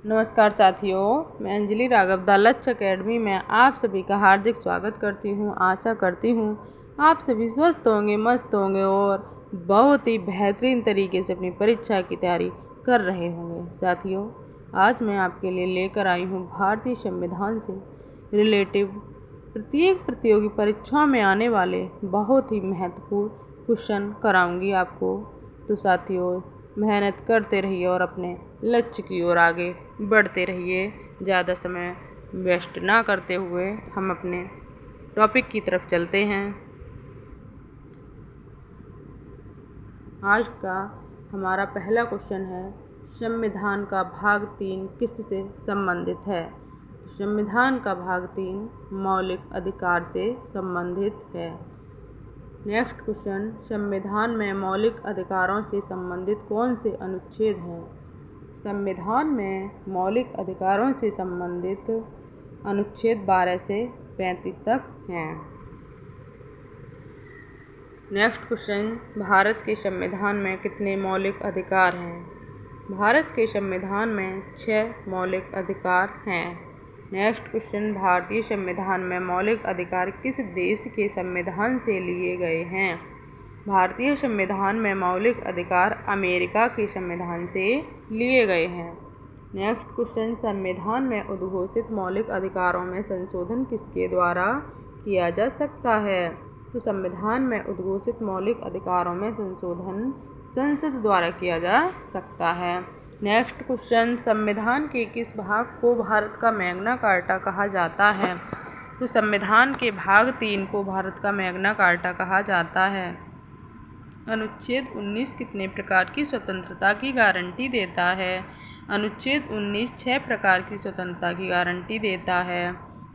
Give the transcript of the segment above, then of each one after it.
नमस्कार साथियों, मैं अंजलि राघव द लक्ष्य अकेडमी में आप सभी का हार्दिक स्वागत करती हूँ। आशा करती हूँ आप सभी स्वस्थ होंगे, मस्त होंगे और बहुत ही बेहतरीन तरीके से अपनी परीक्षा की तैयारी कर रहे होंगे। साथियों, आज मैं आपके लिए लेकर आई हूँ भारतीय संविधान से रिलेटिव प्रत्येक प्रतियोगी परीक्षाओं में आने वाले बहुत ही महत्वपूर्ण क्वेश्चन कराऊंगी आपको। तो साथियों, मेहनत करते रहिए और अपने लक्ष्य की ओर आगे बढ़ते रहिए। ज़्यादा समय वेस्ट ना करते हुए हम अपने टॉपिक की तरफ चलते हैं। आज का हमारा पहला क्वेश्चन है, संविधान का भाग 3 किससे संबंधित है? संविधान का भाग 3 मौलिक अधिकार से संबंधित है। नेक्स्ट क्वेश्चन, संविधान में मौलिक अधिकारों से संबंधित कौन से अनुच्छेद हैं? संविधान में मौलिक अधिकारों से संबंधित अनुच्छेद 12 से 35 तक हैं। नेक्स्ट क्वेश्चन, भारत के संविधान में कितने मौलिक अधिकार हैं? भारत के संविधान में 6 मौलिक अधिकार हैं। नेक्स्ट क्वेश्चन, भारतीय संविधान में मौलिक अधिकार किस देश के संविधान से लिए गए हैं? भारतीय संविधान में मौलिक अधिकार अमेरिका के संविधान से लिए गए हैं। नेक्स्ट क्वेश्चन, संविधान में उद्घोषित मौलिक अधिकारों में संशोधन किसके द्वारा किया जा सकता है? तो संविधान में उद्घोषित मौलिक अधिकारों में संशोधन संसद द्वारा किया जा सकता है। नेक्स्ट क्वेश्चन, संविधान के किस भाग को भारत का मैग्ना कार्टा कहा जाता है? तो संविधान के भाग 3 को भारत का मैग्ना कार्टा कहा जाता है। अनुच्छेद 19 कितने प्रकार की स्वतंत्रता की गारंटी देता है? अनुच्छेद 19 6 प्रकार की स्वतंत्रता की गारंटी देता है।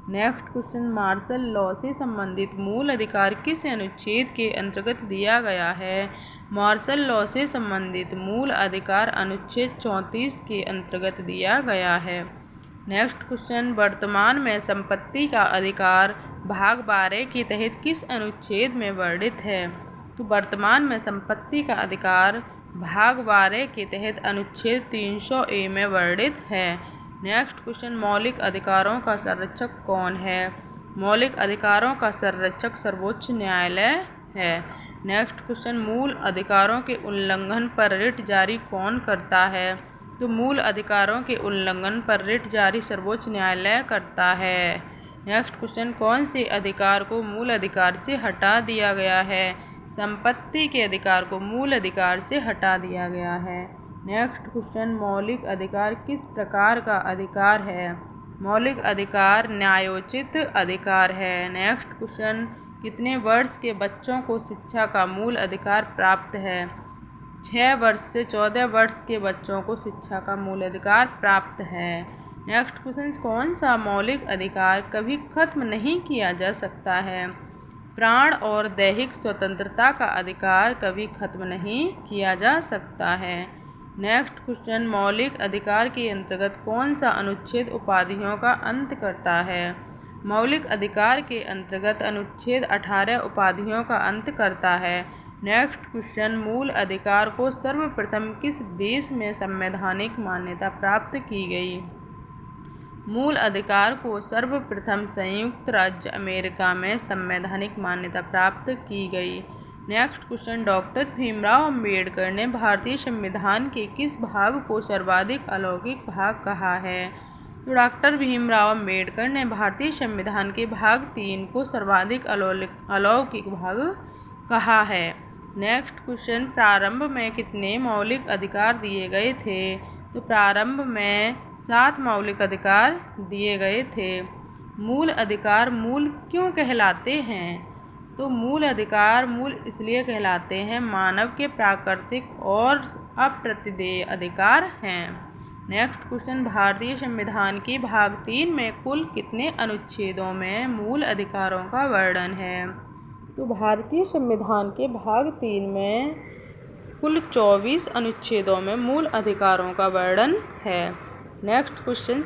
नेक्स्ट क्वेश्चन, मार्शल लॉ से संबंधित मूल अधिकार किस अनुच्छेद के अंतर्गत दिया गया है? मार्शल लॉ से संबंधित मूल अधिकार अनुच्छेद 34 के अंतर्गत दिया गया है। नेक्स्ट क्वेश्चन, वर्तमान में संपत्ति का अधिकार भाग 12 के तहत किस अनुच्छेद में वर्णित है? तो वर्तमान में संपत्ति का अधिकार भाग 12 के तहत अनुच्छेद 300A में वर्णित है। नेक्स्ट क्वेश्चन, मौलिक अधिकारों का संरक्षक कौन है? मौलिक अधिकारों का संरक्षक सर्वोच्च न्यायालय है। नेक्स्ट क्वेश्चन, मूल अधिकारों के उल्लंघन पर रिट जारी कौन करता है? तो मूल अधिकारों के उल्लंघन पर रिट जारी सर्वोच्च न्यायालय करता है। नेक्स्ट क्वेश्चन, कौन से अधिकार को मूल अधिकार से हटा दिया गया है? संपत्ति के अधिकार को मूल अधिकार से हटा दिया गया है। नेक्स्ट क्वेश्चन, मौलिक अधिकार किस प्रकार का अधिकार है? मौलिक अधिकार न्यायोचित अधिकार है। नेक्स्ट क्वेश्चन, कितने वर्ष के बच्चों को शिक्षा का मूल अधिकार प्राप्त है? 6 वर्ष से 14 वर्ष के बच्चों को शिक्षा का मूल अधिकार प्राप्त है। नेक्स्ट क्वेश्चन, कौन सा मौलिक अधिकार कभी खत्म नहीं किया जा सकता है? प्राण और दैहिक स्वतंत्रता का अधिकार कभी खत्म नहीं किया जा सकता है। नेक्स्ट क्वेश्चन, मौलिक अधिकार के अंतर्गत कौन सा अनुच्छेद उपाधियों का अंत करता है? मौलिक अधिकार के अंतर्गत अनुच्छेद 18 उपाधियों का अंत करता है। नेक्स्ट क्वेश्चन, मूल अधिकार को सर्वप्रथम किस देश में संवैधानिक मान्यता प्राप्त की गई? मूल अधिकार को सर्वप्रथम संयुक्त राज्य अमेरिका में संवैधानिक मान्यता प्राप्त की गई। Next question, doctor Bhimrao Ambedkar ने भारतीय संविधान के किस भाग को सर्वाधिक अलौकिक भाग कहा है? तो डॉक्टर भीमराव अंबेडकर ने भारतीय संविधान के भाग 3 को सर्वाधिक अलौकिक भाग कहा है। नेक्स्ट क्वेश्चन, प्रारंभ में कितने मौलिक अधिकार दिए गए थे? तो प्रारंभ में 7 मौलिक अधिकार दिए गए थे। मूल अधिकार मूल क्यों कहलाते हैं? तो मूल अधिकार मूल इसलिए कहलाते हैं, मानव के प्राकृतिक और अप्रतिदेय अधिकार हैं। नेक्स्ट क्वेश्चन, भारतीय संविधान के भाग 3 में कुल कितने अनुच्छेदों में मूल अधिकारों का वर्णन है? तो भारतीय संविधान के भाग 3 में कुल 24 अनुच्छेदों में मूल अधिकारों का वर्णन है। नेक्स्ट क्वेश्चन,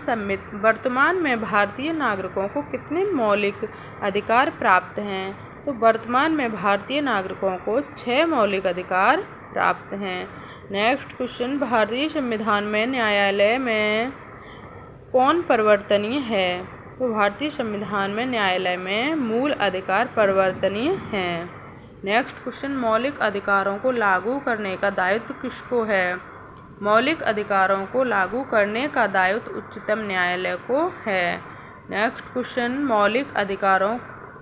वर्तमान में भारतीय नागरिकों को कितने मौलिक अधिकार प्राप्त हैं? तो वर्तमान में भारतीय नागरिकों को 6 मौलिक अधिकार प्राप्त हैं। नेक्स्ट क्वेश्चन, भारतीय संविधान में न्यायालय में कौन परिवर्तनीय है? तो भारतीय संविधान में न्यायालय में मूल अधिकार परिवर्तनीय हैं। नेक्स्ट क्वेश्चन, मौलिक अधिकारों को लागू करने का दायित्व किसको है? मौलिक अधिकारों को लागू करने का दायित्व उच्चतम न्यायालय को है। नेक्स्ट क्वेश्चन, मौलिक अधिकारों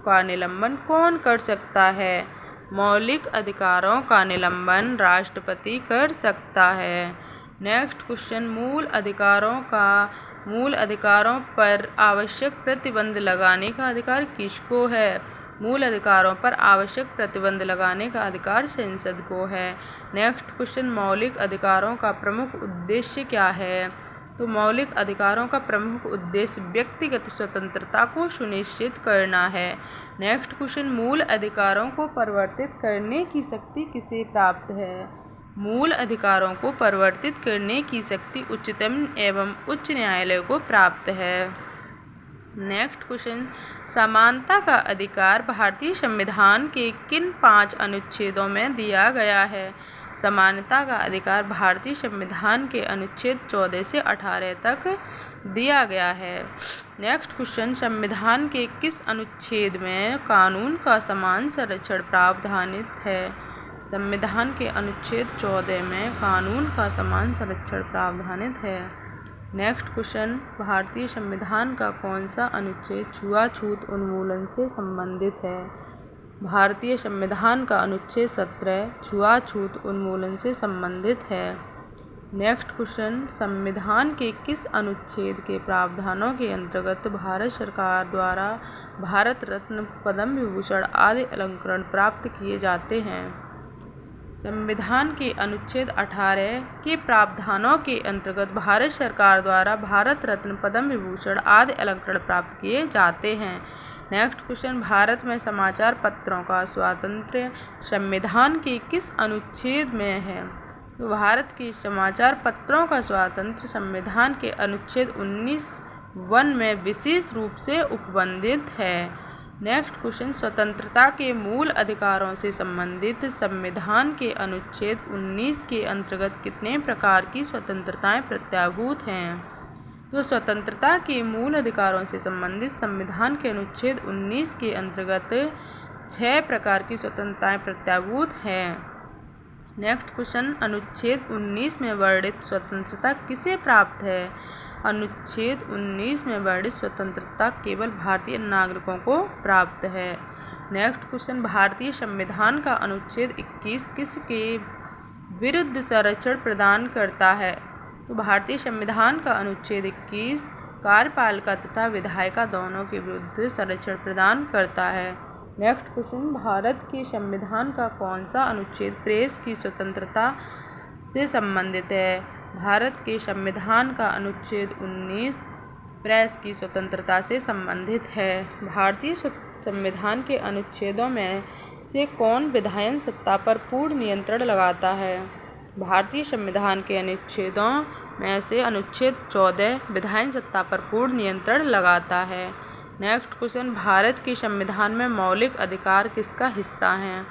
का निलंबन कौन कर सकता है? मौलिक अधिकारों का निलंबन राष्ट्रपति कर सकता है। नेक्स्ट क्वेश्चन, मूल अधिकारों पर आवश्यक प्रतिबंध लगाने का अधिकार किसको है? मूल अधिकारों पर आवश्यक प्रतिबंध लगाने का अधिकार संसद को है। नेक्स्ट क्वेश्चन, मौलिक अधिकारों का प्रमुख उद्देश्य क्या है? तो मौलिक अधिकारों का प्रमुख उद्देश्य व्यक्तिगत स्वतंत्रता को सुनिश्चित करना है। नेक्स्ट क्वेश्चन, मूल अधिकारों को परिवर्तित करने की शक्ति किसे प्राप्त है? मूल अधिकारों को परिवर्तित करने की शक्ति उच्चतम एवं उच्च न्यायालय को प्राप्त है। नेक्स्ट क्वेश्चन, समानता का अधिकार भारतीय संविधान के किन 5 अनुच्छेदों में दिया गया है? समानता का अधिकार भारतीय संविधान के अनुच्छेद 14 से 18 तक दिया गया है। नेक्स्ट क्वेश्चन, संविधान के किस अनुच्छेद में कानून का समान संरक्षण प्रावधानित है? संविधान के अनुच्छेद 14 में कानून का समान संरक्षण प्रावधानित है। नेक्स्ट क्वेश्चन, भारतीय संविधान का कौन सा अनुच्छेद छुआछूत उन्मूलन से संबंधित है? भारतीय संविधान का अनुच्छेद 17 छुआछूत उन्मूलन से संबंधित है। नेक्स्ट क्वेश्चन, संविधान के किस अनुच्छेद के प्रावधानों के अंतर्गत भारत सरकार द्वारा भारत रत्न, पद्म विभूषण आदि अलंकरण प्राप्त किए जाते हैं? संविधान के अनुच्छेद 18 के प्रावधानों के अंतर्गत भारत सरकार द्वारा भारत रत्न, पद्म विभूषण आदि अलंकरण प्राप्त किए जाते हैं। नेक्स्ट क्वेश्चन, भारत में समाचार पत्रों का स्वातंत्र्य संविधान के किस अनुच्छेद में है? तो भारत के समाचार पत्रों का स्वातंत्र्य संविधान के अनुच्छेद 19(1) में विशेष रूप से उपबंधित है। नेक्स्ट क्वेश्चन, स्वतंत्रता के मूल अधिकारों से संबंधित संविधान के अनुच्छेद 19 के अंतर्गत कितने प्रकार की स्वतंत्रताएं प्रत्याभूत हैं? तो स्वतंत्रता के मूल अधिकारों से संबंधित संविधान के अनुच्छेद 19 के अंतर्गत 6 प्रकार की स्वतंत्रताएं प्रत्याभूत हैं। नेक्स्ट क्वेश्चन, अनुच्छेद 19 में वर्णित स्वतंत्रता किसे प्राप्त है? अनुच्छेद 19 में वर्णित स्वतंत्रता केवल भारतीय नागरिकों को प्राप्त है। नेक्स्ट क्वेश्चन, भारतीय संविधान का अनुच्छेद 21 किसके विरुद्ध संरक्षण प्रदान करता है? तो भारतीय संविधान का अनुच्छेद 21 कार्यपालिका तथा विधायिका दोनों के विरुद्ध संरक्षण प्रदान करता है। नेक्स्ट क्वेश्चन, भारत के संविधान का कौन सा अनुच्छेद प्रेस की स्वतंत्रता से संबंधित है? भारत के संविधान का अनुच्छेद 19 प्रेस की स्वतंत्रता से संबंधित है। भारतीय संविधान के अनुच्छेदों में से कौन विधायन सत्ता पर पूर्ण नियंत्रण लगाता है? भारतीय संविधान के अनुच्छेदों में से अनुच्छेद 14 विधायन सत्ता पर पूर्ण नियंत्रण लगाता है। नेक्स्ट क्वेश्चन, भारत के संविधान में मौलिक अधिकार किसका हिस्सा हैं?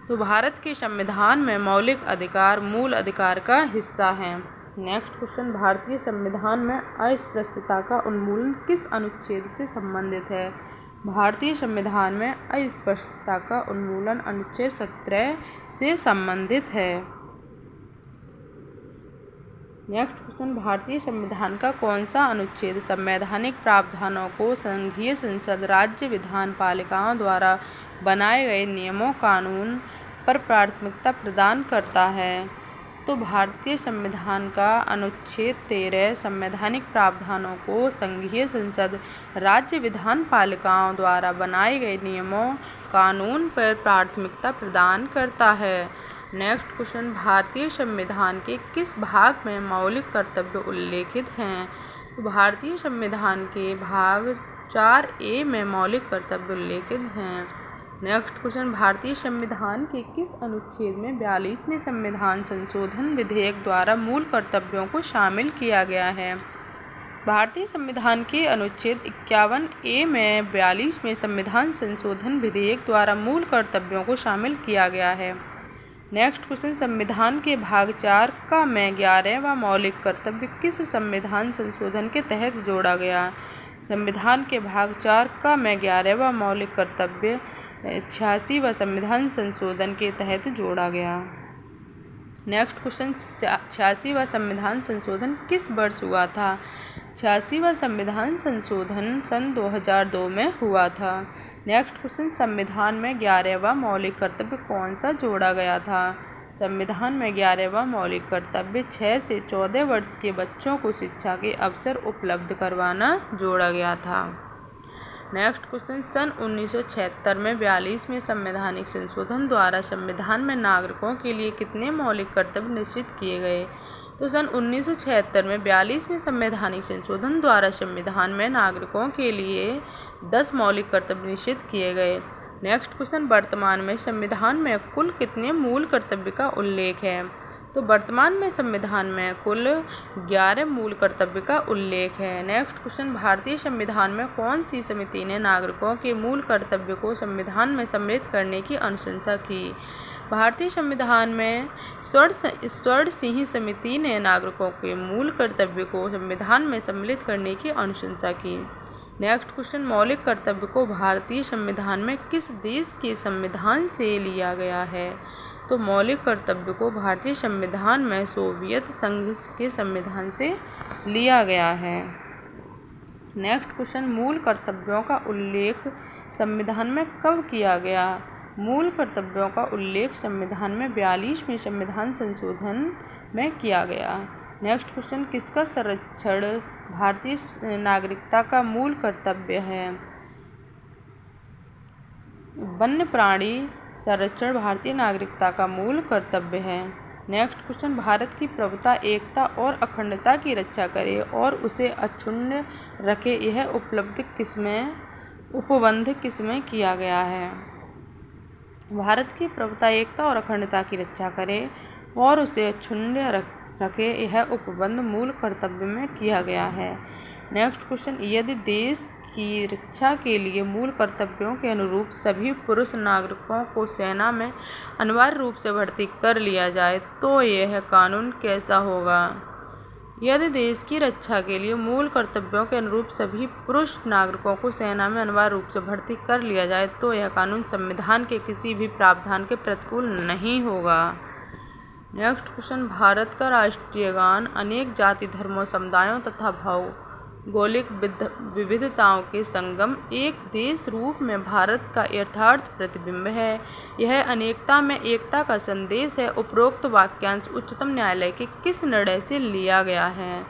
तो भारत के संविधान में मौलिक अधिकार मूल अधिकार का हिस्सा हैं। नेक्स्ट क्वेश्चन, भारतीय संविधान में अस्पृश्यता का उन्मूलन किस अनुच्छेद से संबंधित है? भारतीय संविधान में अस्पृश्यता का उन्मूलन अनुच्छेद 17 से संबंधित है। नेक्स्ट क्वेश्चन, भारतीय संविधान का कौन सा अनुच्छेद संवैधानिक प्रावधानों को संघीय संसद, राज्य विधान पालिकाओं द्वारा बनाए गए नियमों कानून पर प्राथमिकता प्रदान करता है? तो भारतीय संविधान का अनुच्छेद 13 संवैधानिक प्रावधानों को संघीय संसद, राज्य विधान पालिकाओं द्वारा बनाए गए नियमों कानून पर प्राथमिकता प्रदान करता है। नेक्स्ट क्वेश्चन, भारतीय संविधान के किस भाग में मौलिक कर्तव्य उल्लेखित हैं? तो भारतीय संविधान के भाग 4A में मौलिक कर्तव्य उल्लेखित हैं। नेक्स्ट क्वेश्चन, भारतीय संविधान के किस अनुच्छेद में 42वें संविधान संशोधन विधेयक द्वारा मूल कर्तव्यों को शामिल किया गया है? भारतीय संविधान के अनुच्छेद 51A में 42वें संविधान संशोधन विधेयक द्वारा मूल कर्तव्यों को शामिल किया गया है। नेक्स्ट क्वेश्चन, संविधान के भाग 4 का में 11वां मौलिक कर्तव्य किस संविधान संशोधन के तहत जोड़ा गया? संविधान के भाग 4 का में 11वां मौलिक कर्तव्य 86वां संविधान संशोधन के तहत जोड़ा गया। नेक्स्ट क्वेश्चन, 86वां संविधान संशोधन किस वर्ष हुआ था? 86वां संविधान संशोधन सन 2002 में हुआ था। नेक्स्ट क्वेश्चन, संविधान में 11वां मौलिक कर्तव्य कौन सा जोड़ा गया था? संविधान में 11वां मौलिक कर्तव्य 6 से 14 वर्ष के बच्चों को शिक्षा के अवसर उपलब्ध करवाना जोड़ा गया था। नेक्स्ट क्वेश्चन, सन 1976 में 42वें संवैधानिक संशोधन द्वारा संविधान में नागरिकों के लिए कितने मौलिक कर्तव्य निश्चित किए गए? तो सन 1976 में 42वें संवैधानिक संशोधन द्वारा संविधान में नागरिकों के लिए 10 मौलिक कर्तव्य निश्चित किए गए। नेक्स्ट क्वेश्चन, वर्तमान में संविधान में कुल कितने मूल कर्तव्य का उल्लेख है? तो वर्तमान में संविधान में कुल 11 मूल कर्तव्य का उल्लेख है। नेक्स्ट क्वेश्चन, भारतीय संविधान में कौन सी समिति ने नागरिकों के मूल कर्तव्य को संविधान में सम्मिलित करने की अनुशंसा की? भारतीय संविधान में स्वर्ण सिंह समिति ने नागरिकों के मूल कर्तव्य को संविधान में सम्मिलित करने की अनुशंसा की। नेक्स्ट क्वेश्चन, मौलिक कर्तव्य को भारतीय संविधान में किस देश के संविधान से लिया गया है? तो मौलिक कर्तव्य को भारतीय संविधान में सोवियत संघ के संविधान से लिया गया है। नेक्स्ट क्वेश्चन, मूल कर्तव्यों का उल्लेख संविधान में कब किया गया? मूल कर्तव्यों का उल्लेख संविधान में 42वें संविधान संशोधन में किया गया। नेक्स्ट क्वेश्चन, किसका संरक्षण भारतीय नागरिकता का मूल कर्तव्य है? वन्य प्राणी संरक्षण भारतीय नागरिकता का मूल कर्तव्य है। नेक्स्ट क्वेश्चन, भारत की प्रभुता, एकता और अखंडता की रक्षा करे और उसे अक्षुण्ण रखे, यह उपबंध किसमें किया गया है? भारत की प्रभुता, एकता और अखंडता की रक्षा करे और उसे अक्षुण्ण रखे, यह उपबंध मूल कर्तव्य में किया गया है। नेक्स्ट क्वेश्चन, यदि देश की रक्षा के लिए मूल कर्तव्यों के अनुरूप सभी पुरुष नागरिकों को सेना में अनिवार्य रूप से भर्ती कर लिया जाए तो यह कानून कैसा होगा? यदि देश की रक्षा के लिए मूल कर्तव्यों के अनुरूप सभी पुरुष नागरिकों को सेना में अनिवार्य रूप से भर्ती कर लिया जाए तो यह कानून संविधान के किसी भी प्रावधान के प्रतिकूल नहीं होगा। नेक्स्ट क्वेश्चन, भारत का राष्ट्रीय गान अनेक जाति, धर्मों, समुदायों तथा भौगोलिक विविधताओं के संगम एक देश रूप में भारत का यथार्थ प्रतिबिंब है। यह अनेकता में एकता का संदेश है। उपरोक्त वाक्यांश उच्चतम न्यायालय के किस निर्णय से लिया गया है?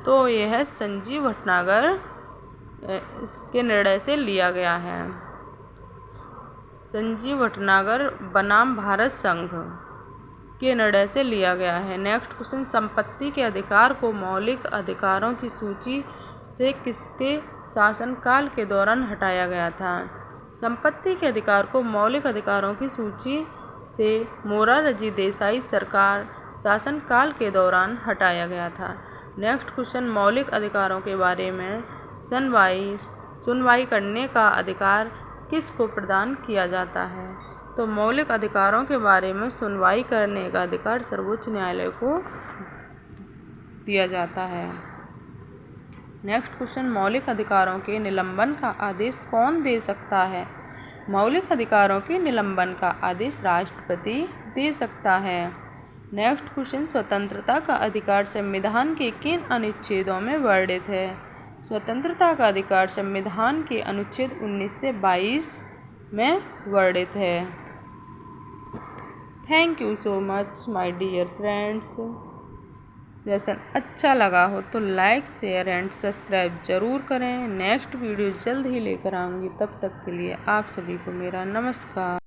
तो यह संजीव भटनागर के निर्णय से लिया गया है। संजीव भटनागर बनाम भारत संघ के निर्णय से लिया गया है। नेक्स्ट क्वेश्चन, संपत्ति के अधिकार को मौलिक अधिकारों की सूची से किसके शासनकाल के दौरान हटाया गया था? संपत्ति के अधिकार को मौलिक अधिकारों की सूची से मोरारजी देसाई सरकार शासनकाल के दौरान हटाया गया था। नेक्स्ट क्वेश्चन, मौलिक अधिकारों के बारे में सुनवाई करने का अधिकार किसको प्रदान किया जाता है? तो मौलिक अधिकारों के बारे में सुनवाई करने का अधिकार सर्वोच्च न्यायालय को दिया जाता है। नेक्स्ट क्वेश्चन, मौलिक अधिकारों के निलंबन का आदेश कौन दे सकता है? मौलिक अधिकारों के निलंबन का आदेश राष्ट्रपति दे सकता है। नेक्स्ट क्वेश्चन, स्वतंत्रता का अधिकार संविधान के किन अनुच्छेदों में वर्णित है? स्वतंत्रता का अधिकार संविधान के अनुच्छेद 19 से 22 में वर्णित है। Thank you so much my dear friends. Session अच्छा लगा हो तो लाइक, शेयर एंड सब्सक्राइब ज़रूर करें। नेक्स्ट वीडियो जल्द ही लेकर आऊँगी, तब तक के लिए आप सभी को मेरा नमस्कार।